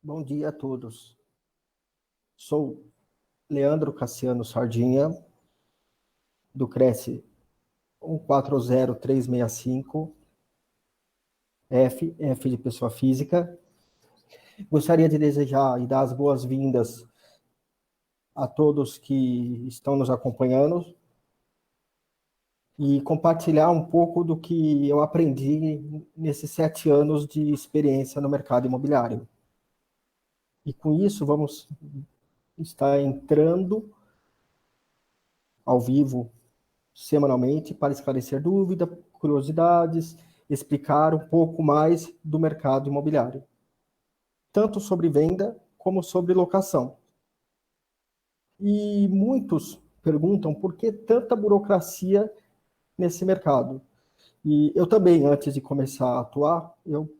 Bom dia a todos. Sou Leandro Cassiano Sardinha, do Cresce 140365, F de pessoa física. Gostaria de desejar e dar as boas-vindas a todos que estão nos acompanhando e compartilhar um pouco do que eu aprendi nesses 7 anos de experiência no mercado imobiliário. E com isso vamos estar entrando ao vivo semanalmente para esclarecer dúvidas, curiosidades, explicar um pouco mais do mercado imobiliário, tanto sobre venda como sobre locação. E muitos perguntam por que tanta burocracia nesse mercado. E eu também, antes de começar a atuar, eu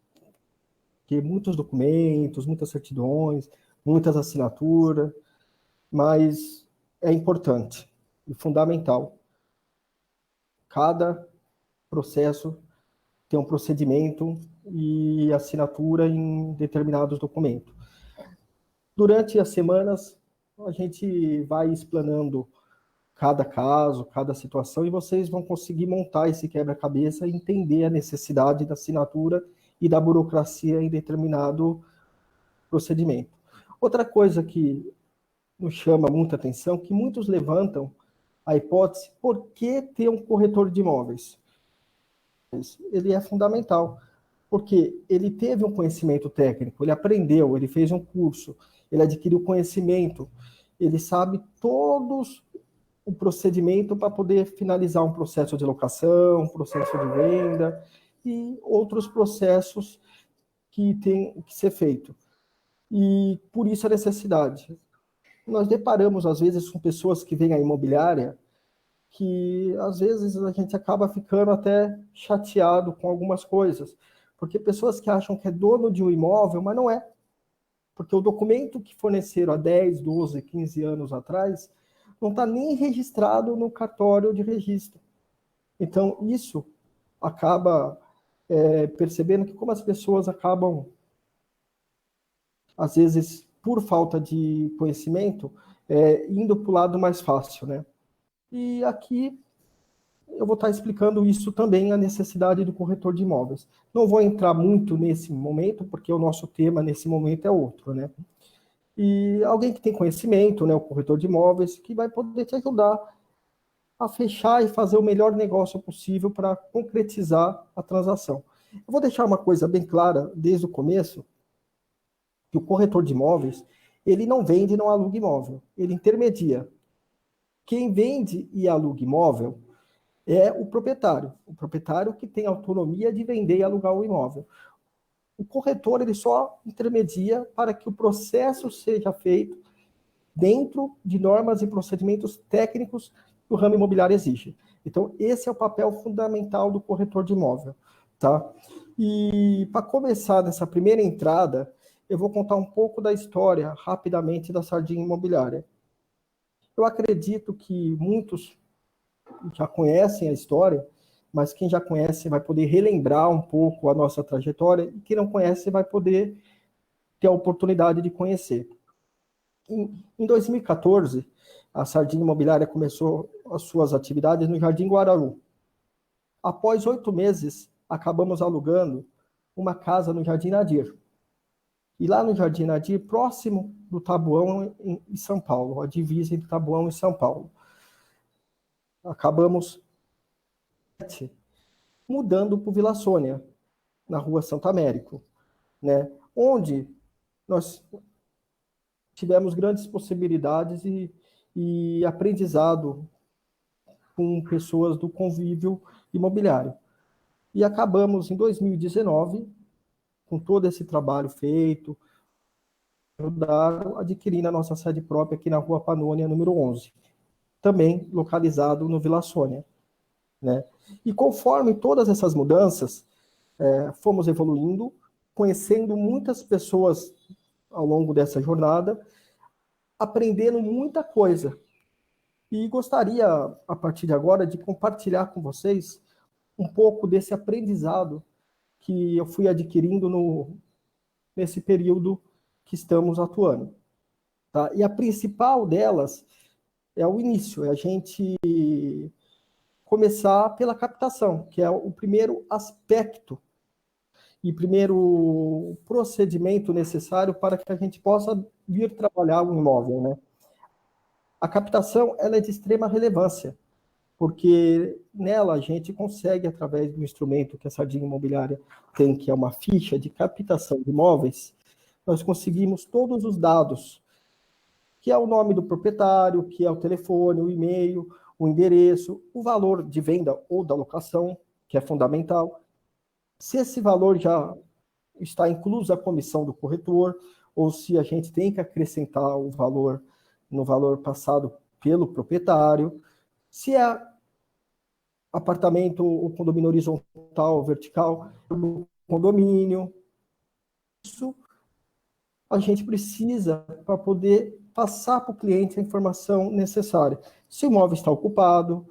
fiz muitos documentos, muitas certidões, muitas assinaturas, mas é importante e fundamental. Cada processo tem um procedimento e assinatura em determinados documentos. Durante as semanas, a gente vai explanando cada caso, cada situação, e vocês vão conseguir montar esse quebra-cabeça e entender a necessidade da assinatura e da burocracia em determinado procedimento. Outra coisa que nos chama muita atenção, que muitos levantam a hipótese, por que ter um corretor de imóveis? Ele é fundamental, porque ele teve um conhecimento técnico, ele aprendeu, ele fez um curso, ele adquiriu conhecimento, ele sabe todos o procedimento para poder finalizar um processo de locação, um processo de venda e outros processos que tem que ser feito. E por isso a necessidade. Nós deparamos, às vezes, com pessoas que vêm à imobiliária que às vezes a gente acaba ficando até chateado com algumas coisas, porque pessoas que acham que é dono de um imóvel, mas não é, porque o documento que forneceram há 10, 12, 15 anos atrás não está nem registrado no cartório de registro. Então, isso acaba percebendo que como as pessoas acabam, às vezes, por falta de conhecimento, indo para o lado mais fácil, né? E aqui eu vou estar explicando isso também, a necessidade do corretor de imóveis. Não vou entrar muito nesse momento, porque o nosso tema nesse momento é outro, né? E alguém que tem conhecimento, né, o corretor de imóveis, que vai poder te ajudar a fechar e fazer o melhor negócio possível para concretizar a transação. Eu vou deixar uma coisa bem clara desde o começo, que o corretor de imóveis, ele não vende e não aluga imóvel, ele intermedia. Quem vende e aluga imóvel é o proprietário que tem autonomia de vender e alugar o imóvel. O corretor, ele só intermedia para que o processo seja feito dentro de normas e procedimentos técnicos que o ramo imobiliário exige. Então, esse é o papel fundamental do corretor de imóvel, tá? E para começar nessa primeira entrada, eu vou contar um pouco da história, rapidamente, da Sardinha Imobiliária. Eu acredito que muitos já conhecem a história, mas quem já conhece vai poder relembrar um pouco a nossa trajetória, e quem não conhece vai poder ter a oportunidade de conhecer. Em 2014, a Sardinha Imobiliária começou as suas atividades no Jardim Guaraú. Após 8 meses, acabamos alugando uma casa no Jardim Nadir. E lá no Jardim Nadir, próximo do Taboão, em São Paulo, a divisa entre Taboão e São Paulo. Acabamos mudando para o Vila Sônia, na rua Santo Américo, né? Onde nós tivemos grandes possibilidades e aprendizado com pessoas do convívio imobiliário. E acabamos, em 2019, com todo esse trabalho feito, adquirindo a nossa sede própria aqui na Rua Panônia, número 11, também localizado no Vila Sônia, né? E conforme todas essas mudanças, fomos evoluindo, conhecendo muitas pessoas ao longo dessa jornada, aprendendo muita coisa. E gostaria, a partir de agora, de compartilhar com vocês um pouco desse aprendizado que eu fui adquirindo nesse período que estamos atuando. Tá? E a principal delas é o início, é a gente começar pela captação, que é o primeiro aspecto e primeiro procedimento necessário para que a gente possa vir trabalhar o imóvel, né? A captação, ela é de extrema relevância, porque nela a gente consegue, através do instrumento que a Sardinha Imobiliária tem, que é uma ficha de captação de imóveis, nós conseguimos todos os dados, que é o nome do proprietário, que é o telefone, o e-mail, o endereço, o valor de venda ou da locação, que é fundamental. Se esse valor já está inclusa a comissão do corretor, ou se a gente tem que acrescentar o valor no valor passado pelo proprietário, se é apartamento ou condomínio horizontal ou vertical, o condomínio. Isso a gente precisa para poder passar para o cliente a informação necessária. Se o imóvel está ocupado,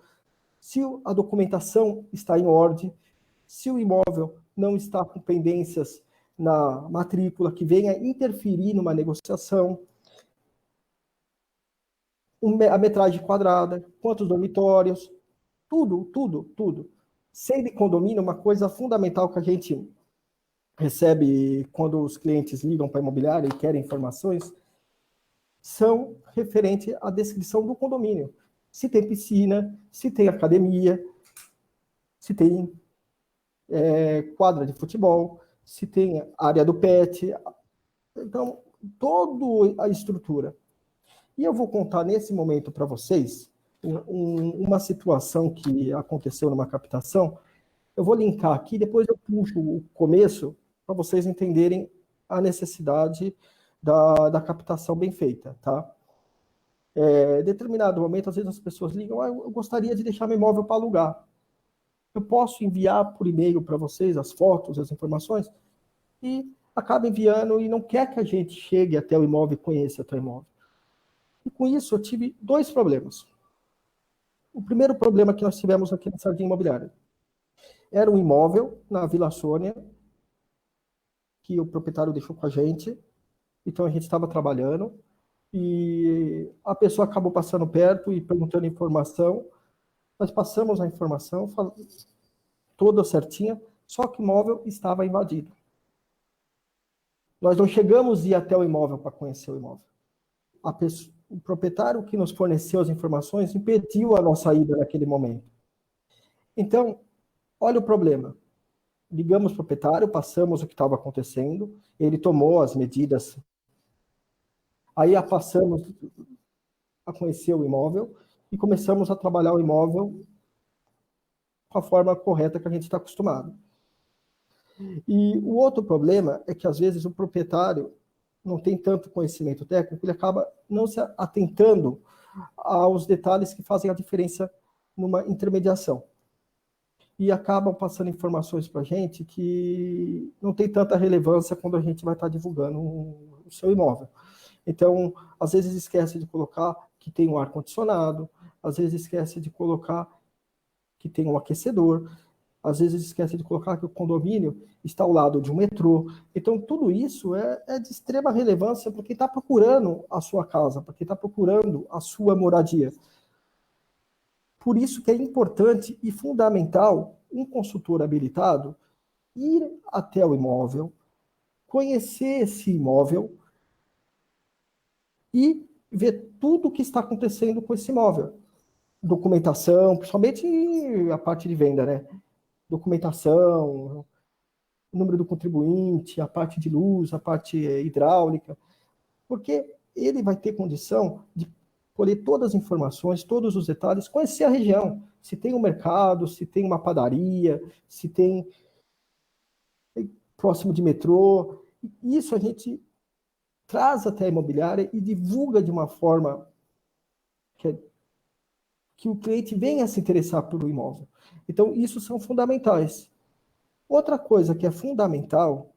se a documentação está em ordem, se o imóvel não está com pendências na matrícula que venha interferir numa negociação, a metragem quadrada, quantos dormitórios, tudo, tudo, tudo. Sendo condomínio, uma coisa fundamental que a gente recebe quando os clientes ligam para a imobiliária e querem informações, são referente à descrição do condomínio. Se tem piscina, se tem academia, se tem quadra de futebol, se tem área do pet. Então, toda a estrutura. E eu vou contar nesse momento para vocês uma situação que aconteceu numa captação. Eu vou linkar aqui, depois eu puxo o começo para vocês entenderem a necessidade da captação bem feita, tá? Em determinado momento, às vezes as pessoas ligam, eu gostaria de deixar meu imóvel para alugar. Eu posso enviar por e-mail para vocês as fotos, as informações, e acaba enviando e não quer que a gente chegue até o imóvel e conheça até o imóvel. E com isso eu tive dois problemas. O primeiro problema que nós tivemos aqui na Sardinha Imobiliária era um imóvel na Vila Sônia, que o proprietário deixou com a gente, então a gente estava trabalhando, e a pessoa acabou passando perto e perguntando informação, nós passamos a informação, toda certinha, só que o imóvel estava invadido. Nós não chegamos a ir até o imóvel para conhecer o imóvel. O proprietário que nos forneceu as informações impediu a nossa ida naquele momento. Então, olha o problema. Ligamos para o proprietário, passamos o que estava acontecendo, ele tomou as medidas. Aí passamos a conhecer o imóvel e começamos a trabalhar o imóvel com a forma correta que a gente está acostumado. E o outro problema é que, às vezes, o proprietário não tem tanto conhecimento técnico, ele acaba não se atentando aos detalhes que fazem a diferença numa intermediação. E acabam passando informações para a gente que não tem tanta relevância quando a gente vai estar divulgando o seu imóvel. Então, às vezes esquece de colocar que tem um ar-condicionado, às vezes esquece de colocar que tem um aquecedor, às vezes esquece de colocar que o condomínio está ao lado de um metrô. Então, tudo isso é de extrema relevância para quem está procurando a sua casa, para quem está procurando a sua moradia. Por isso que é importante e fundamental um consultor habilitado ir até o imóvel, conhecer esse imóvel e ver tudo o que está acontecendo com esse imóvel. Documentação, principalmente a parte de venda, né? Documentação, o número do contribuinte, a parte de luz, a parte hidráulica, porque ele vai ter condição de colher todas as informações, todos os detalhes, conhecer a região, se tem um mercado, se tem uma padaria, se tem próximo de metrô. Isso a gente traz até a imobiliária e divulga de uma forma que o cliente venha a se interessar pelo imóvel. Então, isso são fundamentais. Outra coisa que é fundamental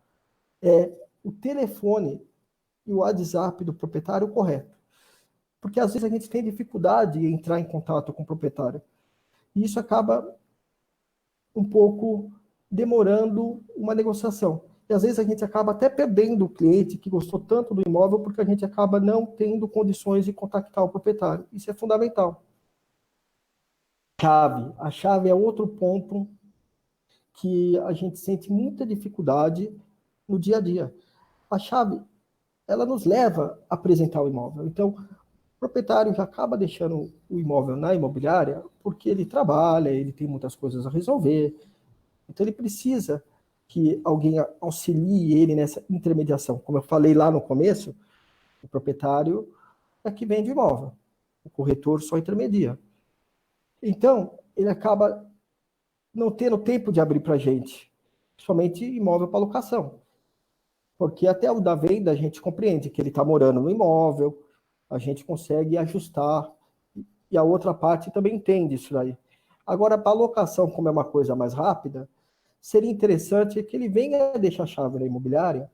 é o telefone e o WhatsApp do proprietário correto. Porque às vezes a gente tem dificuldade em entrar em contato com o proprietário. E isso acaba um pouco demorando uma negociação. E às vezes a gente acaba até perdendo o cliente que gostou tanto do imóvel porque a gente acaba não tendo condições de contactar o proprietário. Isso é fundamental. A chave é outro ponto que a gente sente muita dificuldade no dia a dia. A chave, ela nos leva a apresentar o imóvel. Então, o proprietário já acaba deixando o imóvel na imobiliária porque ele trabalha, ele tem muitas coisas a resolver. Então, ele precisa que alguém auxilie ele nessa intermediação. Como eu falei lá no começo, o proprietário é que vende o imóvel. O corretor só intermedia. Então, ele acaba não tendo tempo de abrir para a gente, somente imóvel para locação. Porque até o da venda a gente compreende que ele está morando no imóvel, a gente consegue ajustar, e a outra parte também entende isso daí. Agora, para locação, como é uma coisa mais rápida, seria interessante que ele venha deixar a chave na imobiliária,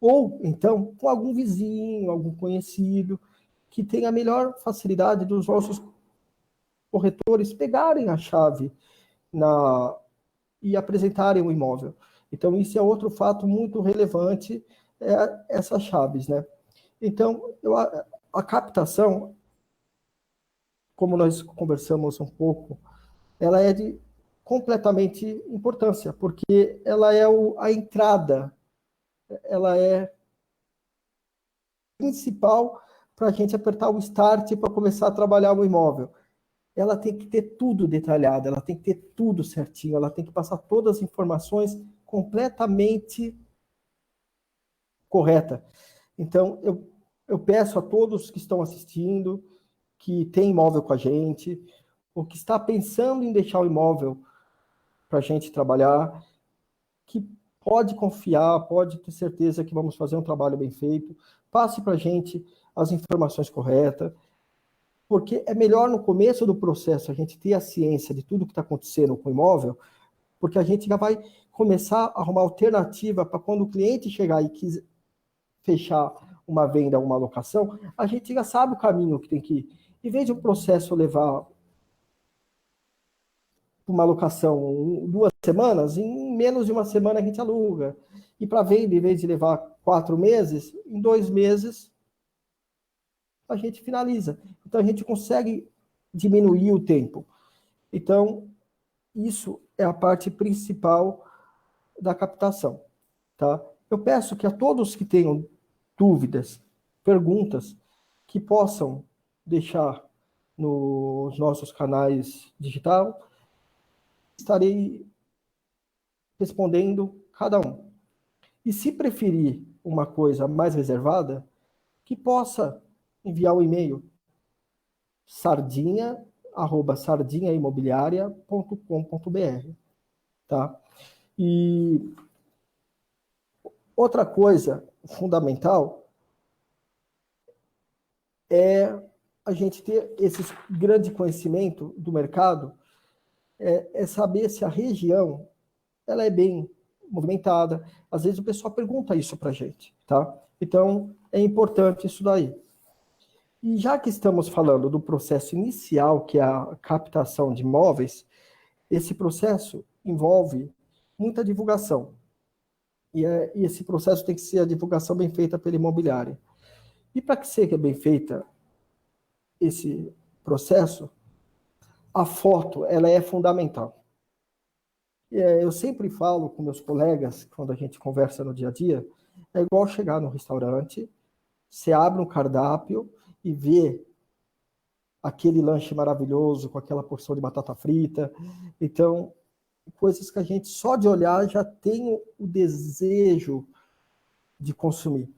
ou então com algum vizinho, algum conhecido, que tenha a melhor facilidade dos nossos corretores pegarem a chave e apresentarem o imóvel. Então, isso é outro fato muito relevante, essas chaves, né? Então, a captação, como nós conversamos um pouco, ela é de completamente importância, porque ela é a entrada, ela é principal para a gente apertar o start para começar a trabalhar o imóvel. Ela tem que ter tudo detalhado, ela tem que ter tudo certinho, ela tem que passar todas as informações completamente correta. Então, eu peço a todos que estão assistindo, que tem imóvel com a gente, ou que está pensando em deixar o imóvel para a gente trabalhar, que pode confiar, pode ter certeza que vamos fazer um trabalho bem feito, passe para a gente as informações corretas, porque é melhor no começo do processo a gente ter a ciência de tudo que está acontecendo com o imóvel, porque a gente já vai começar a arrumar alternativa para quando o cliente chegar e quiser fechar uma venda ou uma locação, a gente já sabe o caminho que tem que ir. Em vez de o processo levar uma locação 2 semanas, em menos de uma semana a gente aluga. E para venda, em vez de levar 4 meses, em 2 meses a gente finaliza. Então a gente consegue diminuir o tempo. Então, isso é a parte principal da captação, tá? Eu peço que a todos que tenham dúvidas, perguntas, que possam deixar nos nossos canais digital, estarei respondendo cada um. E se preferir uma coisa mais reservada, que possa enviar o e-mail sardinha@sardinhaimobiliaria.com.br, tá? E outra coisa fundamental é a gente ter esse grande conhecimento do mercado, é saber se a região ela é bem movimentada. Às vezes o pessoal pergunta isso para a gente, tá? Então, é importante isso daí. E já que estamos falando do processo inicial, que é a captação de imóveis, esse processo envolve muita divulgação. E esse processo tem que ser a divulgação bem feita pela imobiliária. E para que seja bem feita esse processo, a foto ela é fundamental. Eu sempre falo com meus colegas, quando a gente conversa no dia a dia, é igual chegar no restaurante, você abre um cardápio e vê aquele lanche maravilhoso com aquela porção de batata frita. Então, coisas que a gente só de olhar já tem o desejo de consumir.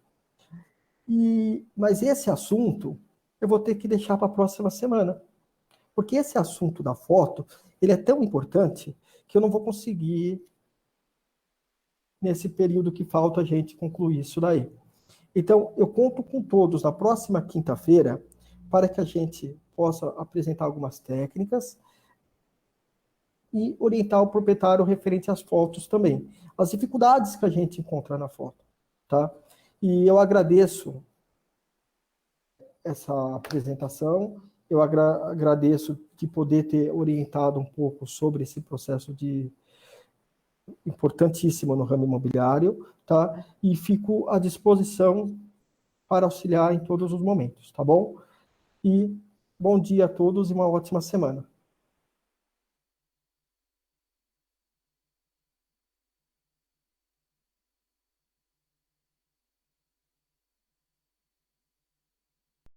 Mas esse assunto eu vou ter que deixar para a próxima semana, porque esse assunto da foto ele é tão importante que eu não vou conseguir nesse período que falta a gente concluir isso daí. Então, eu conto com todos na próxima quinta-feira para que a gente possa apresentar algumas técnicas e orientar o proprietário referente às fotos também. As dificuldades que a gente encontra na foto, tá? E eu agradeço essa apresentação, eu agradeço de poder ter orientado um pouco sobre esse processo importantíssimo no ramo imobiliário, tá? E fico à disposição para auxiliar em todos os momentos, tá bom? E bom dia a todos e uma ótima semana.